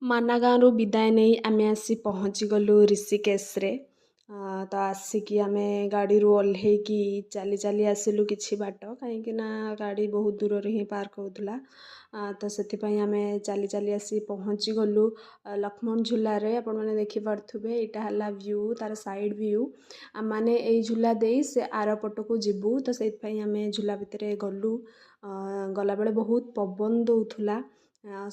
ମାନା ଗାଁରୁ ବିଦାୟ ନେଇ ଆମେ ଆସି ପହଞ୍ଚିଗଲୁ ଋଷିକେଶରେ। ତ ଆସିକି ଆମେ ଗାଡ଼ିରୁ ଓହ୍ଲେଇକି ଚାଲି ଚାଲି ଆସିଲୁ କିଛି ବାଟ, କାହିଁକିନା ଗାଡ଼ି ବହୁତ ଦୂରରେ ହିଁ ପାର୍କ ହେଉଥିଲା। ତ ସେଥିପାଇଁ ଆମେ ଚାଲି ଚାଲି ଆସି ପହଞ୍ଚିଗଲୁ ଲକ୍ଷ୍ମଣ ଝୁଲାରେ। ଆପଣମାନେ ଦେଖିପାରୁଥିବେ ଏଇଟା ହେଲା ଭ୍ୟୁ, ତାର ସାଇଡ଼୍ ଭ୍ୟୁ। ଆମମାନେ ଏଇ ଝୁଲା ଦେଇ ସେ ଆର ପଟକୁ ଯିବୁ, ତ ସେଇଥିପାଇଁ ଆମେ ଝୁଲା ଭିତରେ ଗଲୁ। ଗଲାବେଳେ ବହୁତ ପବନ ଦେଉଥିଲା।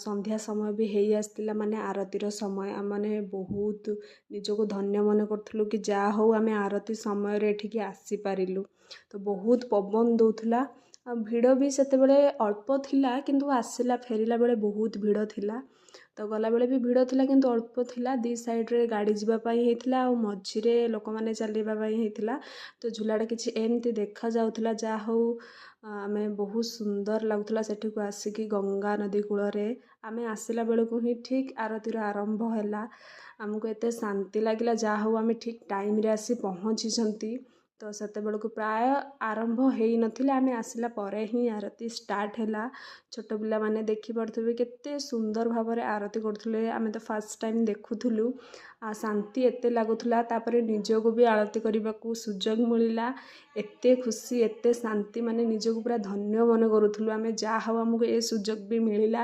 ସନ୍ଧ୍ୟା ସମୟ ବି ହେଇ ଆସିଥିଲା, ମାନେ ଆରତିର ସମୟ। ଆମମାନେ ବହୁତ ନିଜକୁ ଧନ୍ୟ ମନେ କରୁଥିଲୁ କି ଯାହା ହଉ ଆମେ ଆରତି ସମୟରେ ଏଠିକି ଆସିପାରିଲୁ। ତ ବହୁତ ପବନ ଦେଉଥିଲା। ଆଉ ଭିଡ଼ ବି ସେତେବେଳେ ଅଳ୍ପ ଥିଲା, କିନ୍ତୁ ଆସିଲା ଫେରିଲା ବେଳେ ବହୁତ ଭିଡ଼ ଥିଲା। ତ ଗଲାବେଳେ ବି ଭିଡ଼ ଥିଲା, କିନ୍ତୁ ଅଳ୍ପ ଥିଲା। ଦୁଇ ସାଇଡ଼୍ରେ ଗାଡ଼ି ଯିବା ପାଇଁ ହେଇଥିଲା, ଆଉ ମଝିରେ ଲୋକମାନେ ଚାଲିବା ପାଇଁ ହେଇଥିଲା। ତ ଝୁଲାଟା କିଛି ଏମିତି ଦେଖାଯାଉଥିଲା। ଯାହା ହଉ ଆମେ ବହୁତ ସୁନ୍ଦର ଲାଗୁଥିଲା ସେଠିକୁ ଆସିକି। ଗଙ୍ଗା ନଦୀ କୂଳରେ ଆମେ ଆସିଲା ବେଳକୁ ହିଁ ଠିକ୍ ଆରତିର ଆରମ୍ଭ ହେଲା। ଆମକୁ ଏତେ ଶାନ୍ତି ଲାଗିଲା, ଯାହା ହଉ ଆମେ ଠିକ୍ ଟାଇମ୍ରେ ଆସି ପହଞ୍ଚିଛନ୍ତି। ତ ସେତେବେଳକୁ ପ୍ରାୟ ଆରମ୍ଭ ହେଇନଥିଲା, ଆମେ ଆସିଲା ପରେ ହିଁ ଆରତି ଷ୍ଟାର୍ଟ ହେଲା। ଛୋଟ ପିଲାମାନେ ଦେଖିପାରୁଥିବେ କେତେ ସୁନ୍ଦର ଭାବରେ ଆରତି କରୁଥିଲେ। ଆମେ ତ ଫାର୍ଷ୍ଟ ଟାଇମ୍ ଦେଖୁଥିଲୁ। ଶାନ୍ତି ଏତେ ଲାଗୁଥିଲା। ତାପରେ ନିଜକୁ ବି ଆଳତି କରିବାକୁ ସୁଯୋଗ ମିଳିଲା। ଏତେ ଖୁସି, ଏତେ ଶାନ୍ତି, ମାନେ ନିଜକୁ ପୁରା ଧନ୍ୟ ମନେ କରୁଥିଲୁ ଆମେ। ଯାହା ହଉ ଆମକୁ ଏ ସୁଯୋଗ ବି ମିଳିଲା।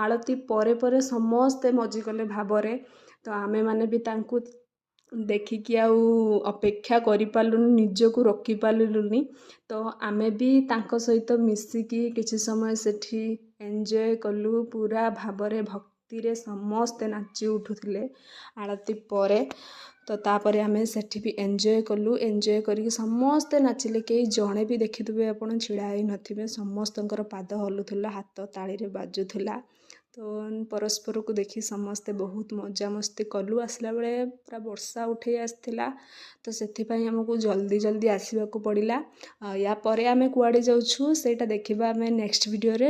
ଆଳତି ପରେ ପରେ ସମସ୍ତେ ମଜି କଲେ ଭାବରେ। ତ ଆମେମାନେ ବି ତାଙ୍କୁ ଦେଖିକି ଆଉ ଅପେକ୍ଷା କରିପାରିଲୁନି, ନିଜକୁ ରଖିପାରିଲୁନି। ତ ଆମେ ବି ତାଙ୍କ ସହିତ ମିଶିକି କିଛି ସମୟ ସେଠି ଏନ୍ଜୟ କଲୁ। ପୁରା ଭାବରେ ଭକ୍ତିରେ ସମସ୍ତେ ନାଚି ଉଠୁଥିଲେ ଆଳତି ପରେ। ତ ତାପରେ ଆମେ ସେଠି ବି ଏନ୍ଜୟ କଲୁ। ଏନ୍ଜୟ କରିକି ସମସ୍ତେ ନାଚିଲେ। କେହି ଜଣେ ବି ଦେଖିଥିବେ ଆପଣ ଛିଡ଼ା ହେଇନଥିବେ, ସମସ୍ତଙ୍କର ପାଦ ହଲୁଥିଲା, ହାତ ତାଳିରେ ବାଜୁଥିଲା। ତ ପରସ୍ପରକୁ ଦେଖି ସମସ୍ତେ ବହୁତ ମଜାମସ୍ତି କଲୁ। ଆସିଲା ବେଳେ ପୁରା ବର୍ଷା ଉଠେଇ ଆସିଥିଲା, ତ ସେଥିପାଇଁ ଆମକୁ ଜଲ୍ଦି ଜଲ୍ଦି ଆସିବାକୁ ପଡ଼ିଲା। ୟା ପରେ ଆମେ କୁଆଡ଼େ ଯାଉଛୁ ସେଇଟା ଦେଖିବା ଆମେ ନେକ୍ସଟ ଭିଡ଼ିଓରେ।